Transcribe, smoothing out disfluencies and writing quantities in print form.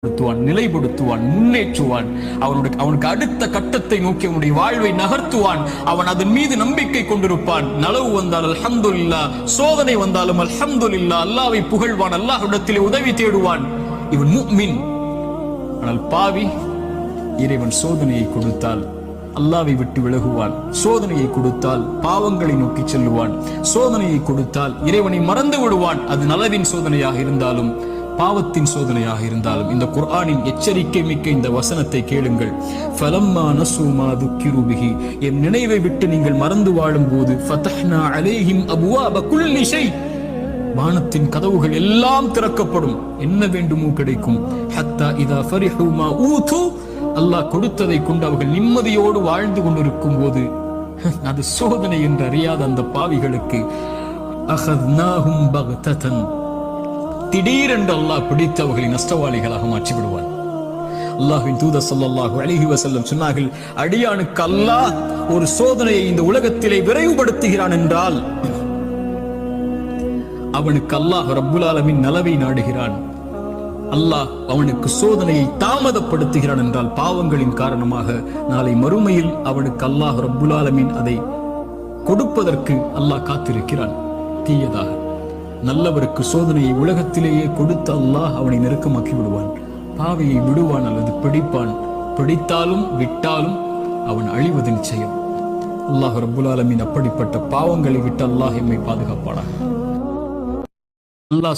நிலைப்படுத்துவான், முன்னேற்றுவான். அவனுக்கு அடுத்த கட்டத்தை நோக்கி அவனுடைய வாழ்வை நகர்த்துவான். அவன் அதன் மீது நம்பிக்கை கொண்டிருப்பான். நலவு வந்தால் அல்ஹம்துலில்லாஹ், சோதனை வந்தாலும் அல்ஹம்துலில்லாஹ், அல்லாஹ்வை புகழ்வான், அல்லாஹ்விடத்திலே உதவி தேடுவான். இவன் முஃமின். ஆனால் பாவி, இறைவன் சோதனையை கொடுத்தால் அல்லாஹ்வை விட்டு விலகுவான். சோதனையை கொடுத்தால் பாவங்களை நோக்கி செல்லுவான். சோதனையை கொடுத்தால் இறைவனை மறந்து விடுவான். அது நலவின் சோதனையாக இருந்தாலும் பாவத்தின் சோதனையாக இருந்தாலும். இந்த குர்ஆனின் எச்சரிக்கை மிக்க இந்த வசனத்தை கேளுங்கள். ஃபலம்மா நஸூ மா துக்கிரு பிஹி, என் நினைவை விட்டு நீங்கள் மறந்து வாழும் போது ஃபதஹ்னா அலைஹிம் அப்வாப குல்லி ஷை, வானத்தின் கதவுகள் எல்லாம் திறக்கப்படும், என்ன வேண்டுமோ கிடைக்கும். ஹத்தா இதா ஃபரிஹு மா ஊது, அல்லாஹ் கொடுத்ததை கொண்டு அவர்கள் நிம்மதியோடு வாழ்ந்து கொண்டிருக்கும் போது, அது சோதனை என்று அறியாத அந்த பாவிகளுக்கு அஹத்னாஹும் பக்ததன், திடீரென்று அல்லாஹ் பிடித்து அவர்களை நஷ்டவாளிகளாக மாற்றி விடுவான். அல்லாஹ்வின் தூதர் ஸல்லல்லாஹு அலைஹி வஸல்லம் சொன்னார்கள், அடியானுக்கு அல்லாஹ் ஒரு சோதனையை இந்த உலகத்திலே விரைவுபடுத்துகிறான் என்றால் அவனுக்கு அல்லாஹ் ரப்புல் ஆலமீன் நலவை நாடுகிறான். அல்லாஹ் அவனுக்கு சோதனையை தாமதப்படுத்துகிறான் என்றால் பாவங்களின் காரணமாக நாளை மறுமையில் அவனுக்கு அல்லாஹ் ரப்புல் ஆலமீன் அதை கொடுப்பதற்கு அல்லாஹ் காத்திருக்கிறான். தீயதாக நல்லவருக்கு சோதனையை உலகத்திலேயே கொடுத்து அல்லாஹ் அவனை நெருக்கமாக்கி விடுவான். பாவியை விடுவான் அல்லது பிடிப்பான். பிடித்தாலும் விட்டாலும் அவன் அழிவது நிச்சயம். அல்லாஹ் ரப்புல் ஆலமீன் அப்படிப்பட்ட பாவங்களை விட்டு அல்லாஹ் எம்மை பாதுகாப்பானாக. அல்லாஹ்